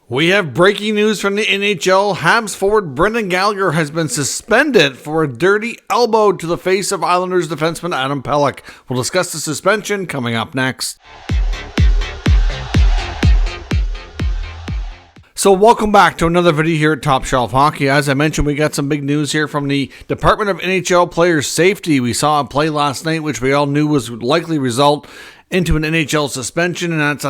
We have breaking news from the NHL. Habs forward Brendan Gallagher has been suspended for a dirty elbow to the face of Islanders defenseman Adam Pelech. We'll discuss the suspension coming up next. So welcome back to another video here at Top Shelf Hockey. As I mentioned, we got some big news here from the Department of NHL Player Safety. We saw a play last night, which we all knew was likely result into an NHL suspension, and that's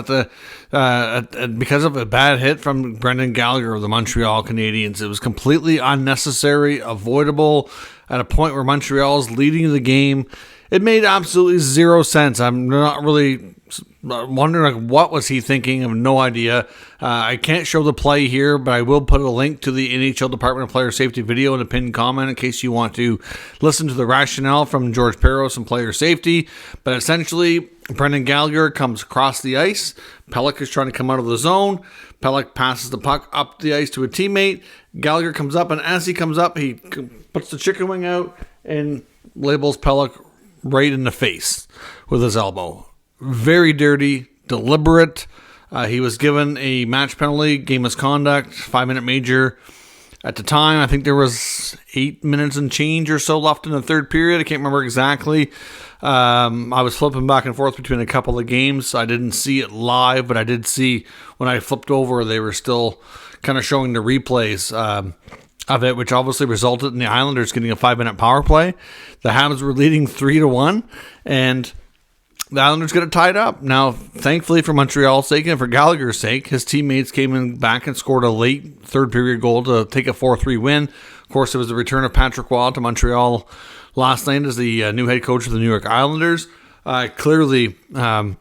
because of a bad hit from Brendan Gallagher of the Montreal Canadiens. It was completely unnecessary, avoidable, at a point where Montreal is leading the game. It made absolutely zero sense. I'm not really wondering what was he thinking. I have no idea. I can't show the play here, but I will put a link to the NHL Department of Player Safety video in a pinned comment in case you want to listen to the rationale from George Peros and Player Safety. But essentially, Brendan Gallagher comes across the ice. Pelech is trying to come out of the zone. Pelech passes the puck up the ice to a teammate. Gallagher comes up, and as he comes up, he puts the chicken wing out and labels Pelech right in the face with his elbow. Very dirty, deliberate. He was given a match penalty, game misconduct, 5-minute major. At the time, I think there was 8 minutes and change or so left in the third period. I can't remember exactly. I was flipping back and forth between a couple of games. I didn't see it live, but I did see when I flipped over, they were still kind of showing the replays of it, which obviously resulted in the Islanders getting a 5-minute power play. The Habs were leading 3-1, and the Islanders got it tied up. Now, thankfully for Montreal's sake and for Gallagher's sake, his teammates came in back and scored a late third period goal to take a 4-3 win. Of course, it was the return of Patrick Roy to Montreal last night as the new head coach of the New York Islanders. Clearly, again,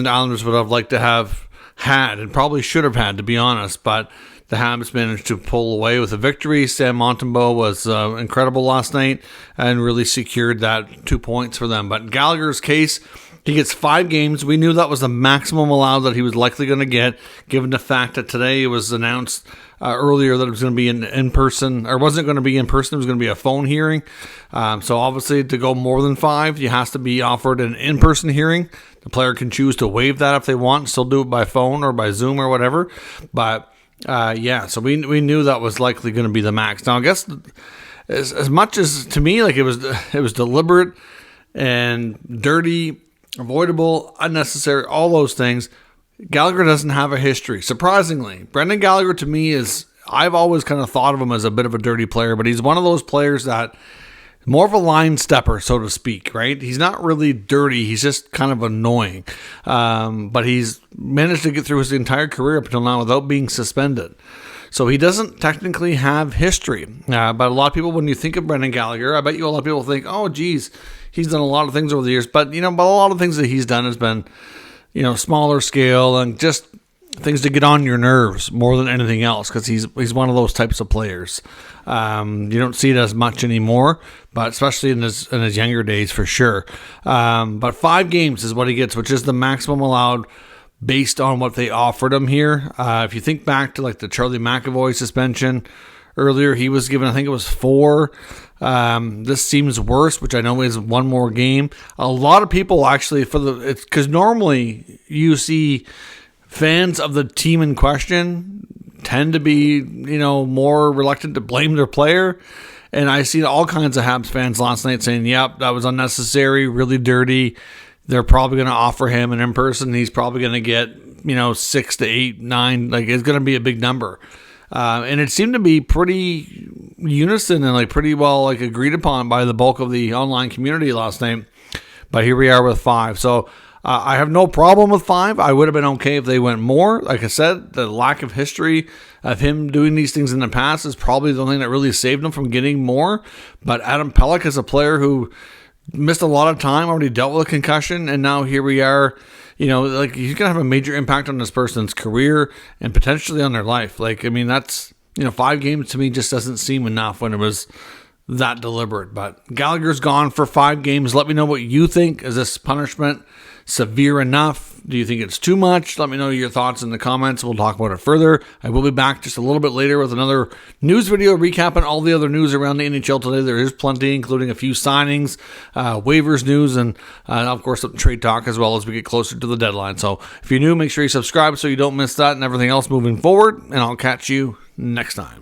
the Islanders would have liked to have had, and probably should have had, to be honest, but the Habs managed to pull away with a victory. Sam Montembeault was incredible last night and really secured that 2 points for them. But in Gallagher's case, he gets 5 games. We knew that was the maximum allowed that he was likely going to get, given the fact that today it was announced earlier that it was going to be in person, or wasn't going to be in person, it was going to be a phone hearing. So obviously to go more than 5, you has to be offered an in-person hearing. The player can choose to waive that if they want, still do it by phone or by Zoom or whatever. But so we knew that was likely going to be the max. Now, I guess as much as to me, like it was deliberate and dirty, avoidable, unnecessary, all those things. Gallagher doesn't have a history. Surprisingly, Brendan Gallagher to me I've always kind of thought of him as a bit of a dirty player, but he's one of those players that more of a line stepper, so to speak, right? He's not really dirty. He's just kind of annoying. But he's managed to get through his entire career up until now without being suspended. So he doesn't technically have history. But a lot of people, when you think of Brendan Gallagher, I bet you a lot of people think, oh, geez, he's done a lot of things over the years. But a lot of things that he's done has been, smaller scale and just things to get on your nerves more than anything else, because he's one of those types of players. You don't see it as much anymore, but especially in his younger days for sure. But 5 games is what he gets, which is the maximum allowed based on what they offered him here. If you think back to like the Charlie McAvoy suspension earlier, he was given, I think it was 4. This seems worse, which I know is 1 more game. A lot of people actually because normally you see fans of the team in question tend to be, more reluctant to blame their player. And I see all kinds of Habs fans last night saying, yep, that was unnecessary, really dirty. They're probably going to offer him an in-person. He's probably going to get, 6 to 8, 9. Like, it's going to be a big number. And it seemed to be pretty unison and pretty well agreed upon by the bulk of the online community last night. But here we are with 5. So I have no problem with 5. I would have been okay if they went more. Like I said, the lack of history of him doing these things in the past is probably the thing that really saved him from getting more. But Adam Pelech is a player who missed a lot of time, already dealt with a concussion, and now here we are. He's going to have a major impact on this person's career and potentially on their life. That's, 5 games to me just doesn't seem enough when it was that deliberate. But Gallagher's gone for 5 games. Let me know what you think. Is this punishment severe enough? Do you think it's too much? Let me know your thoughts in the comments. We'll talk about it further. I will be back just a little bit later with another news video recapping all the other news around the NHL today. There is plenty, including a few signings, waivers news, and of course some trade talk as well as we get closer to the deadline. So if you're new, make sure you subscribe so you don't miss that and everything else moving forward. And I'll catch you next time.